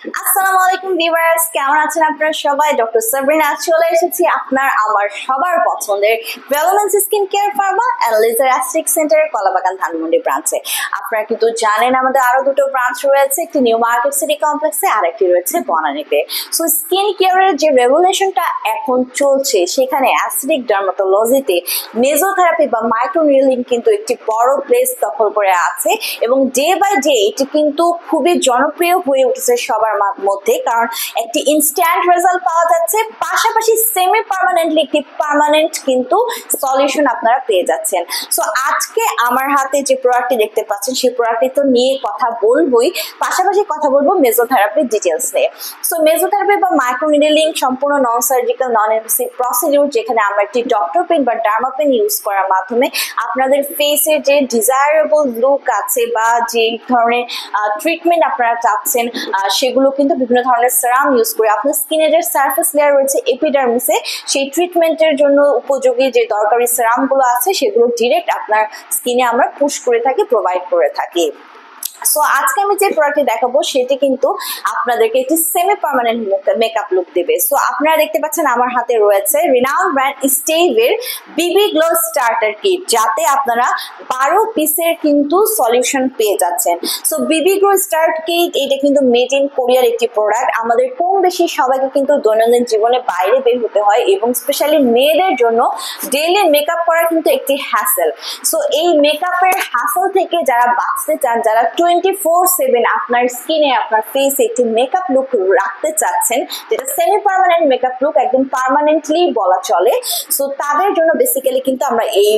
আসসালামু আলাইকুম ভিউয়ার্স, কেমন আছেন আপনারা সবাই? ডক্টর সাবরিনা চলে এসেছি আপনার আমার সবার পছন্দের ভেলোমেন্স skin care pharma and laser aesthetic সেন্টারের কলাবাগান ধানমন্ডি ব্রাঞ্চে। আপনারা কিন্তু জানেন আমাদের আরো দুটো ব্রাঞ্চ রয়েছে, একটি নিউ মার্কেট সিটি কমপ্লেক্সে আর একটি রয়েছে বনানীতে। সো স্কিন কেয়ারের যে রেগুলেশনটা এখন চলছে সেখানে অ্যাস্থেটিক ডার্মাটোলজিতে মেজোথেরাপি বা মাইক্রোনিডলিং কিন্তু একটি বড় প্লেস দখল করে আছে এবং ডে বাই ডে এটি কিন্তু খুবই জনপ্রিয় হয়ে উঠেছে সবার মধ্যে, কারণ একটি ইনস্ট্যান্ট রেজাল্ট পাওয়া যাচ্ছে, পাশাপাশি সেমি পার্মানেন্টলি একটি পার্মানেন্ট কিন্তু সলিউশন আপনারা পেয়ে যাচ্ছেন। সো আজকে আমার হাতে যে প্রোডাক্টটি দেখতে পাচ্ছেন সেই প্রোডাক্টটি তো নিয়ে কথা বলবোই, পাশাপাশি কথা বলবো মেজোথেরাপির ডিটেলস নিয়ে। সো মেজোথেরাপি বা মাইক্রোনিডলিং সম্পূর্ণ non surgical non invasive procedure, যেখানে আমরা একটি ডক্টর পেন বা ডার্মাপেন ইউজ করার মাধ্যমে আপনাদের ফেসের যে ডিজায়ারেবল লুক আছে বা যে ধরনের ট্রিটমেন্ট আপনারা চাচ্ছেন সেগুলো কিন্তু বিভিন্ন ধরনের সেরাম ইউজ করে আপনার স্কিনের যে সারফেস লেয়ার রয়েছে এপিডার্মিসে সেই ট্রিটমেন্টের জন্য উপযোগী যে দরকারি সেরামগুলো আছে সেগুলো ডিরেক্ট আপনার স্কিনে আমরা পুশ করে থাকি, প্রোভাইড করে থাকি। সো আজকে আমি যে প্রোডাক্টটি দেখাবো সেটি কিন্তু আপনাদেরকে একটি সেমি পার্মানেন্ট মেকআপ লুক দেবে। সো আপনারা দেখতে পাচ্ছেন আমার হাতে রয়েছে রিনাউন্ড ব্র্যান্ড স্টেভের বিবি গ্লো স্টার্টার কিট, যাতে আপনারা 12 পিসের কিন্তু সলিউশন পেয়ে যাচ্ছেন। সো বিবি গ্লো স্টার্ট কিট এটা কিন্তু মেড ইন কোরিয়ার একটি প্রোডাক্ট। আমাদের কম বেশি সবাইকে কিন্তু দৈনন্দিন জীবনে বাইরে বের হতে হয় এবং স্পেশালি মেয়েদের জন্য ডেইলি মেকআপ করা কিন্তু একটি হ্যাসেল। সো এই মেকআপের হ্যাসেল থেকে যারা বাঁচতে চান, যারা 24/7 আপনার স্কিনে আপনার ফেসে একটি মেকআপ লুক রাখতে চাচ্ছেন, যেটা সেমি পার্মানেন্ট মেকআপ লুক একদম পার্মানেন্টলি বলা চলে, সো তাদের জন্য বেসিক্যালি কিন্তু আমরা এই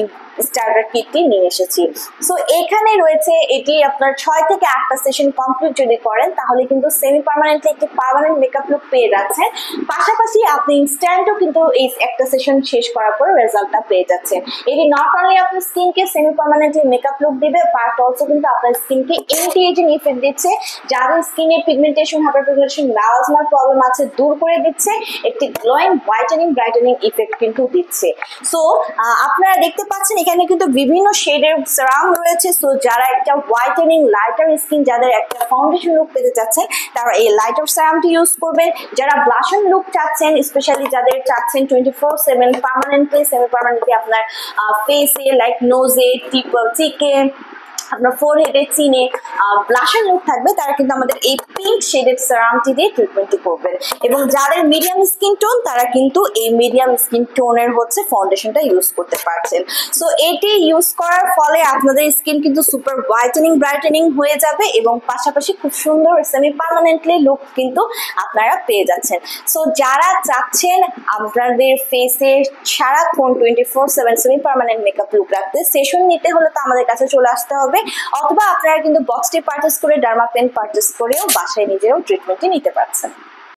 স্টার্টার কিটটি নিয়ে এসেছি। সো এখানে রয়েছে এটি আপনার 6 থেকে 8টা সেশন কমপ্লিট যদি করেন তাহলে কিন্তু সেমি পার্মানেন্টলি একটি পার্মানেন্ট মেকআপ লুক পেয়ে যাচ্ছেন, পাশাপাশি আপনি ইনস্ট্যান্টও কিন্তু এই একটা সেশন শেষ করার পর রেজাল্টটা পেয়ে যাচ্ছেন। এটি নট অনলি আপনার স্কিনকে সেমি পার্মানেন্টলি মেকআপ লুক দিবে, বাট অলসো কিন্তু আপনার স্কিনকে এন্টি এজিং ইফেক্ট দিচ্ছে, যাদের স্কিনে পিগমেন্টেশন হাইপারপিগমেন্টেশন মেলাজমার প্রবলেম আছে দূর করে দিচ্ছে, একটি গ্লোয়িং হোয়াইটেনিং ব্রাইটেনিং ইফেক্ট কিন্তু দিচ্ছে। সো আপনারা দেখতে পাচ্ছেন এখানে কিন্তু বিভিন্ন শেডের সেরাম রয়েছে। সো যারা একটা হোয়াইটেনিং লাইটার স্কিন, যাদের একটা ফাউন্ডেশন লুক পেতে চাচ্ছেন তারা এই লাইটার সেরামটি ইউজ করবেন। যারা ব্লাশন লুক চাচ্ছেন, স্পেশালি যাদের চাচ্ছেন 24/7 পার্মানেন্টলি সেমি পার্মানেন্টলি আপনার ফেসে লাইক নোজে চিকে আপনার ফোরহেডে চিনে ব্লাশার লুক থাকবে, তারা কিন্তু আমাদের এই পিঙ্ক শেডেড সেরামটি দিয়ে ট্রিটমেন্টটি করবেন। এবং যাদের মিডিয়াম স্কিন টোন তারা কিন্তু এই মিডিয়াম স্কিন টোনের ফাউন্ডেশনটা ইউজ করতে পারছেন। সো এটি ইউজ করার ফলে আপনাদের স্কিন কিন্তু সুপার হোয়াইটেনিং ব্রাইটেনিং হয়ে যাবে এবং পাশাপাশি খুব সুন্দর সেমি পার্মানেন্টলি লুক কিন্তু আপনারা পেয়ে যাচ্ছেন। সো যারা চাচ্ছেন আপনাদের ফেসে সারাক্ষণ 24/7 সেমি পার্মানেন্ট মেকআপ লুক রাখতে, সেশন নিতে হলে তো আমাদের কাছে চলে আসতে হবে, অথবা আপনারা কিন্তু বক্সটি পারচেস করে ডার্মাপেন পারচেস করেও বাসায় নিজেরাও ট্রিটমেন্টটি নিতে পারছেন।